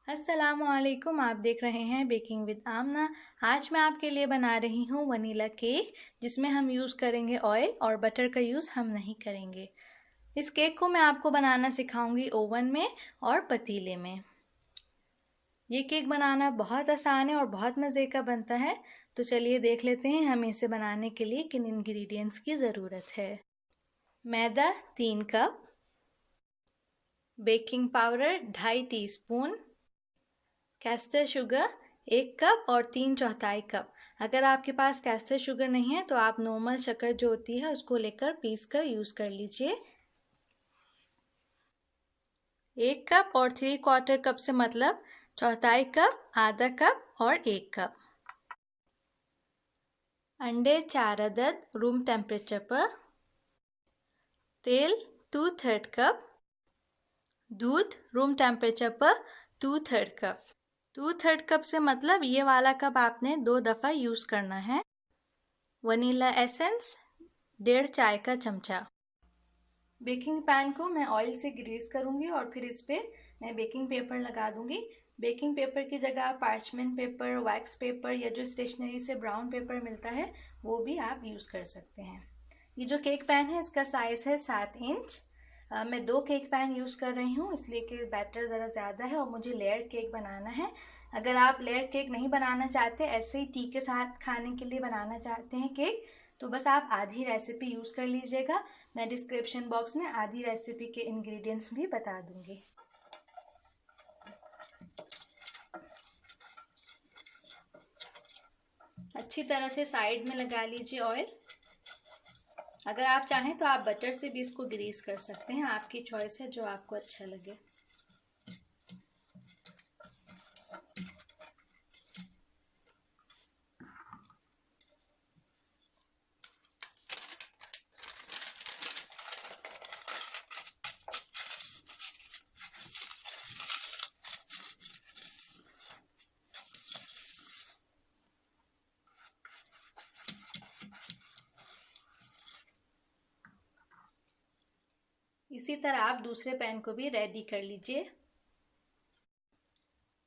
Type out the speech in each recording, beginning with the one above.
अस्सलामुअलैकुम। आप देख रहे हैं बेकिंग विद आमना। आज मैं आपके लिए बना रही हूँ वनीला केक, जिसमें हम यूज़ करेंगे ऑयल और बटर का यूज़ हम नहीं करेंगे। इस केक को मैं आपको बनाना सिखाऊंगी ओवन में और पतीले में। ये केक बनाना बहुत आसान है और बहुत मज़े का बनता है। तो चलिए देख लेते हैं हमें इसे बनाने के लिए किन इंग्रेडिएंट्स की ज़रूरत है। मैदा 3 cup, baking powder 2.5 teaspoon, castor sugar 1 cup और 3/4 कप। अगर आपके पास कैस्टर शुगर नहीं है तो आप नॉर्मल शक्कर जो होती है उसको लेकर पीस कर यूज़ कर लीजिए। 1 कप और 3/4 कप से मतलब 1/4 कप, आधा कप और 1 कप। अंडे 4 अदद रूम टेम्परेचर पर। तेल 2/3 कप। दूध रूम टेम्परेचर पर 2/3 कप। 2/3 कप से मतलब ये वाला कप आपने 2 दफ़ा यूज़ करना है। वनीला एसेंस 1.5 चाय का चमचा। बेकिंग पैन को मैं ऑयल से ग्रीस करूंगी और फिर इस पे मैं बेकिंग पेपर लगा दूंगी। बेकिंग पेपर की जगह आप पार्चमेंट पेपर, वैक्स पेपर या जो स्टेशनरी से ब्राउन पेपर मिलता है वो भी आप यूज़ कर सकते हैं। ये जो केक पैन है इसका साइज़ है 7 इंच। मैं 2 केक पैन यूज़ कर रही हूँ इसलिए कि बैटर ज़रा ज़्यादा है और मुझे लेयर केक बनाना है। अगर आप लेयर केक नहीं बनाना चाहते, ऐसे ही टी के साथ खाने के लिए बनाना चाहते हैं केक, तो बस आप आधी रेसिपी यूज़ कर लीजिएगा। मैं डिस्क्रिप्शन बॉक्स में आधी रेसिपी के इंग्रेडिएंट्स भी बता दूंगी। अच्छी तरह से साइड में लगा लीजिए ऑयल। अगर आप चाहें तो आप बटर से भी इसको ग्रीस कर सकते हैं, आपकी चॉइस है, जो आपको अच्छा लगे। इसी तरह आप दूसरे पैन को भी रेडी कर लीजिए।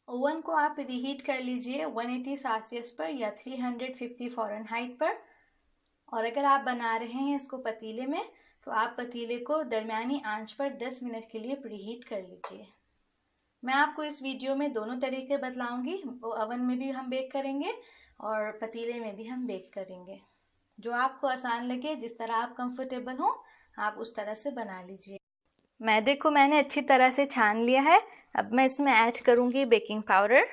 ओवन को आप रीहीट कर लीजिए 180 सेल्सियस पर या 350 फ़ारेनहाइट पर। और अगर आप बना रहे हैं इसको पतीले में तो आप पतीले को दरमियानी आंच पर 10 मिनट के लिए प्रीहीट कर लीजिए। मैं आपको इस वीडियो में दोनों तरीके बतलाऊंगी, ओवन में भी हम बेक करेंगे और पतीले में भी हम बेक करेंगे। जो आपको आसान लगे, जिस तरह आप कंफर्टेबल हो, आप उस तरह से बना लीजिए। मैदे को मैंने अच्छी तरह से छान लिया है। अब मैं इसमें ऐड करूंगी बेकिंग पाउडर।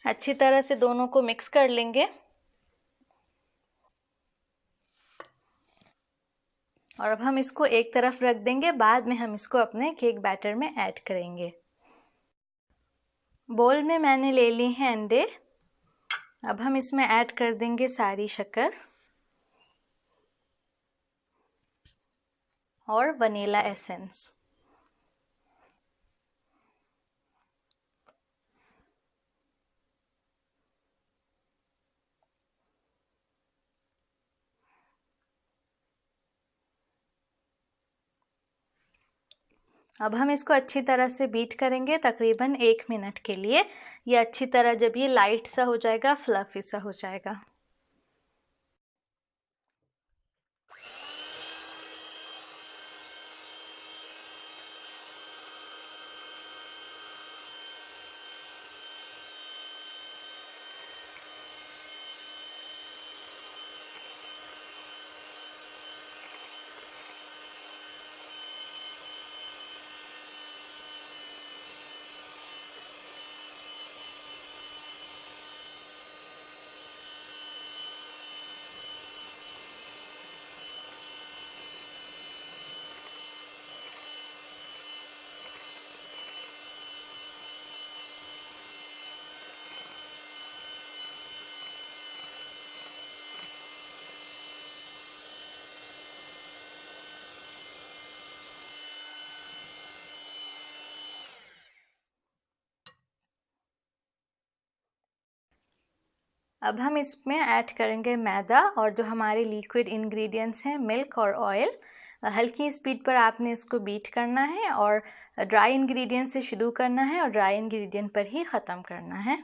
अच्छी तरह से दोनों को मिक्स कर लेंगे और अब हम इसको एक तरफ रख देंगे। बाद में हम इसको अपने केक बैटर में ऐड करेंगे। बोल में मैंने ले ली हैं अंडे। अब हम इसमें ऐड कर देंगे सारी शक्कर और वनीला एसेंस। अब हम इसको अच्छी तरह से बीट करेंगे तकरीबन 1 मिनट के लिए। ये अच्छी तरह जब ये लाइट सा हो जाएगा, फ्लफी सा हो जाएगा। अब हम इसमें ऐड करेंगे मैदा और जो हमारे लिक्विड इंग्रेडिएंट्स हैं मिल्क और ऑयल। हल्की स्पीड पर आपने इसको बीट करना है और ड्राई इंग्रेडिएंट से शुरू करना है और ड्राई इंग्रेडिएंट पर ही ख़त्म करना है।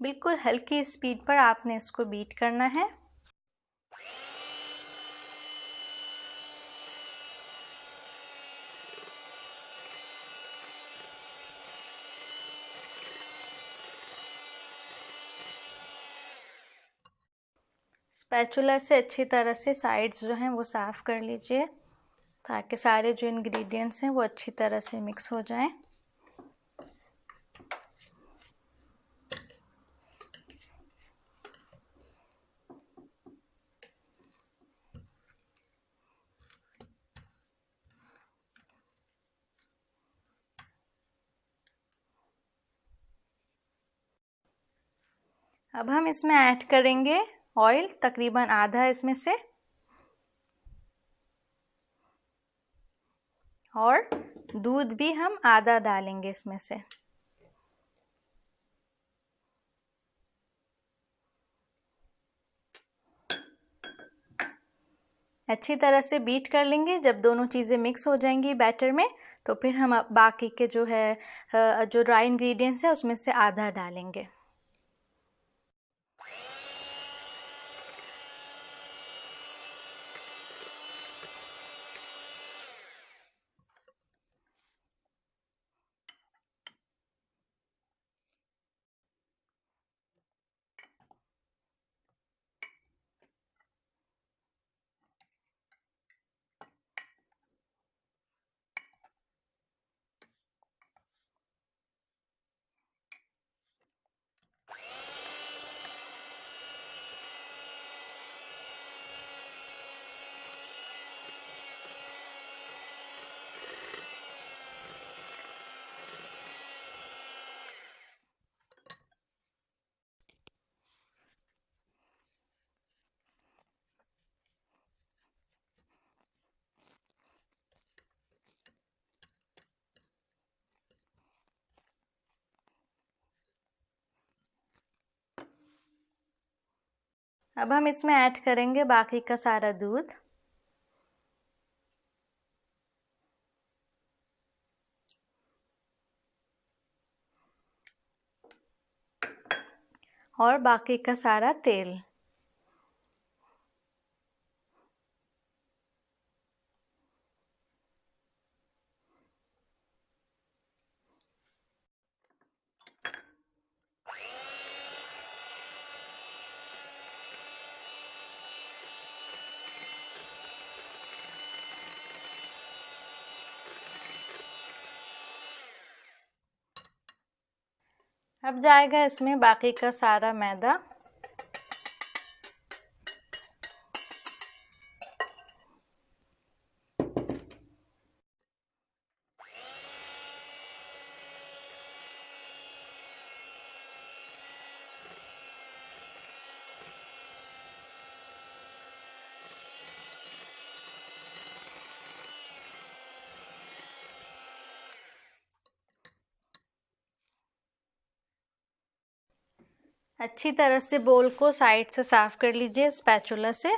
बिल्कुल हल्की स्पीड पर आपने इसको बीट करना है। स्पैचुला से अच्छी तरह से साइड्स जो हैं वो साफ़ कर लीजिए ताकि सारे जो इंग्रेडिएंट्स हैं वो अच्छी तरह से मिक्स हो जाएं। अब हम इसमें ऐड करेंगे ऑयल, तकरीबन आधा इसमें से, और दूध भी हम आधा डालेंगे इसमें से। अच्छी तरह से बीट कर लेंगे। जब दोनों चीज़ें मिक्स हो जाएंगी बैटर में तो फिर हम बाकी के जो है जो ड्राई इंग्रेडिएंट्स है उसमें से आधा डालेंगे। अब हम इसमें ऐड करेंगे बाकी का सारा दूध। और बाकी का सारा तेल। अब जाएगा इसमें बाकी का सारा मैदा। अच्छी तरह से बोल को साइड से साफ़ कर लीजिए स्पैचुला से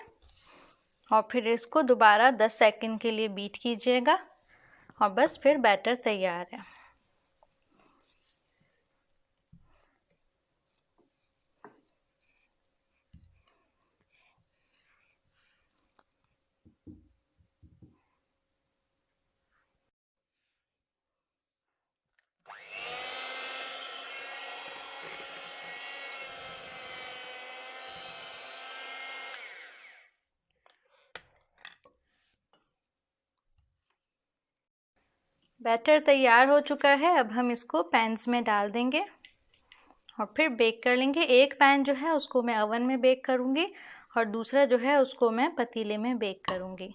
और फिर इसको दोबारा 10 सेकंड के लिए बीट कीजिएगा और बस फिर बैटर तैयार है। बैटर तैयार हो चुका है। अब हम इसको पैन्स में डाल देंगे और फिर बेक कर लेंगे। एक पैन जो है उसको मैं ओवन में बेक करूँगी और दूसरा जो है उसको मैं पतीले में बेक करूँगी।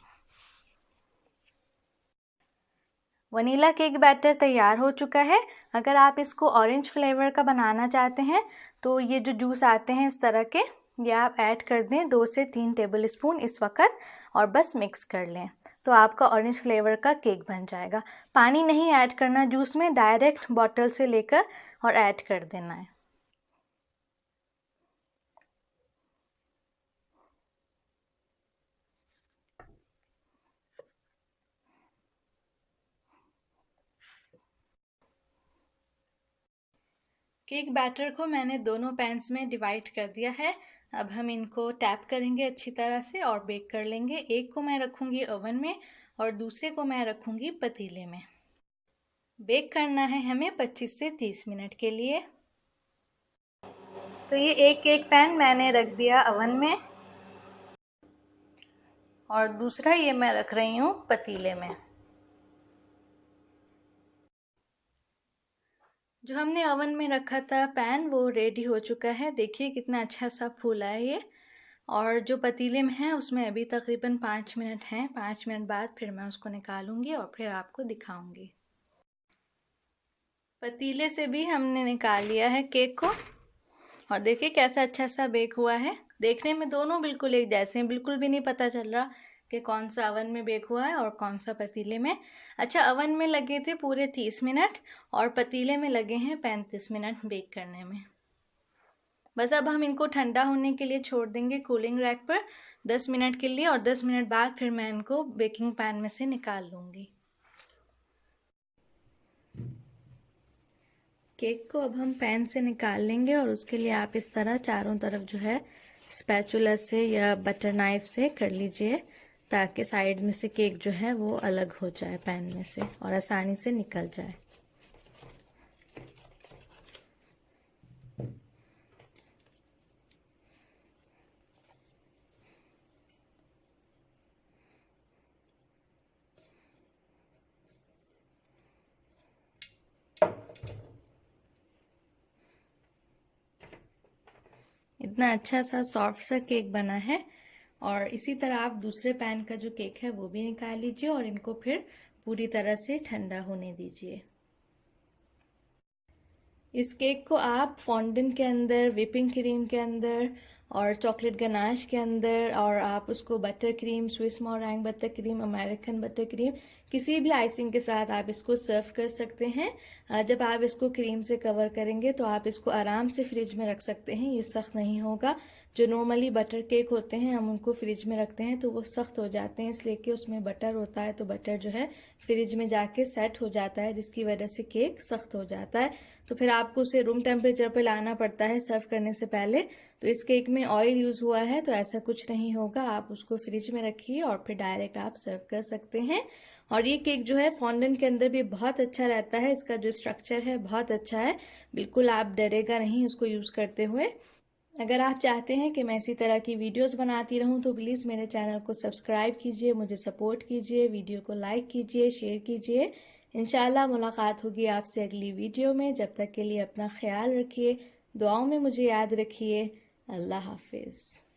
वनीला केक बैटर तैयार हो चुका है। अगर आप इसको ऑरेंज फ्लेवर का बनाना चाहते हैं तो ये जो जूस आते हैं इस तरह के ये आप ऐड कर दें 2 से 3 टेबल स्पून इस वक्त और बस मिक्स कर लें, तो आपका ऑरेंज फ्लेवर का केक बन जाएगा। पानी नहीं ऐड करना जूस में, डायरेक्ट बॉटल से लेकर और ऐड कर देना है। केक बैटर को मैंने दोनों पैन्स में डिवाइड कर दिया है। अब हम इनको टैप करेंगे अच्छी तरह से और बेक कर लेंगे। एक को मैं रखूँगी ओवन में और दूसरे को मैं रखूँगी पतीले में। बेक करना है हमें 25 से 30 मिनट के लिए। तो ये एक केक पैन मैंने रख दिया ओवन में और दूसरा ये मैं रख रही हूँ पतीले में। जो हमने ओवन में रखा था पैन वो रेडी हो चुका है। देखिए कितना अच्छा सा फूला है ये। और जो पतीले में है उसमें अभी तकरीबन 5 मिनट हैं। 5 मिनट बाद फिर मैं उसको निकालूंगी और फिर आपको दिखाऊंगी। पतीले से भी हमने निकाल लिया है केक को और देखिए कैसा अच्छा सा बेक हुआ है। देखने में दोनों बिल्कुल एक जैसे हैं, बिल्कुल भी नहीं पता चल रहा कि कौन सा ओवन में बेक हुआ है और कौन सा पतीले में। अच्छा, ओवन में लगे थे पूरे 30 मिनट और पतीले में लगे हैं 35 मिनट बेक करने में। बस अब हम इनको ठंडा होने के लिए छोड़ देंगे कूलिंग रैक पर 10 मिनट के लिए और 10 मिनट बाद फिर मैं इनको बेकिंग पैन में से निकाल लूँगी। केक को अब हम पैन से निकाल लेंगे और उसके लिए आप इस तरह चारों तरफ जो है स्पैचुला से या बटर नाइफ से कर लीजिए ताकि साइड में से केक जो है वो अलग हो जाए पैन में से और आसानी से निकल जाए। इतना अच्छा सा सॉफ्ट सा केक बना है। और इसी तरह आप दूसरे पैन का जो केक है वो भी निकाल लीजिए और इनको फिर पूरी तरह से ठंडा होने दीजिए। इस केक को आप फॉन्डेंट के अंदर, व्हिपिंग क्रीम के अंदर और चॉकलेट गनाश के अंदर, और आप उसको butter cream, Swiss meringue butter cream, American butter cream, किसी भी आइसिंग के साथ आप इसको सर्व कर सकते हैं। जब आप इसको क्रीम से कवर करेंगे तो आप इसको आराम से फ्रिज में रख सकते हैं, ये सख्त नहीं होगा। जो नॉर्मली बटर केक होते हैं हम उनको फ्रिज में रखते हैं तो वो सख्त हो जाते हैं, इसलिए कि उसमें बटर होता है तो बटर जो है फ्रिज में जाके सेट हो जाता है जिसकी वजह से केक सख्त हो जाता है। तो फिर आपको उसे रूम टेम्परेचर पे लाना पड़ता है सर्व करने से पहले। तो इस केक में ऑयल यूज़ हुआ है तो ऐसा कुछ नहीं होगा, आप उसको फ्रिज में रखिए और फिर डायरेक्ट आप सर्व कर सकते हैं। और ये केक जो है फॉन्डेंट के अंदर भी बहुत अच्छा रहता है, इसका जो स्ट्रक्चर है बहुत अच्छा है, बिल्कुल आप डरेगा नहीं उसको यूज़ करते हुए। अगर आप चाहते हैं कि मैं इसी तरह की वीडियोस बनाती रहूं तो प्लीज़ मेरे चैनल को सब्सक्राइब कीजिए, मुझे सपोर्ट कीजिए, वीडियो को लाइक कीजिए, शेयर कीजिए। इंशाल्लाह मुलाकात होगी आपसे अगली वीडियो में। जब तक के लिए अपना ख्याल रखिए, दुआओं में मुझे याद रखिए। अल्लाह हाफिज़।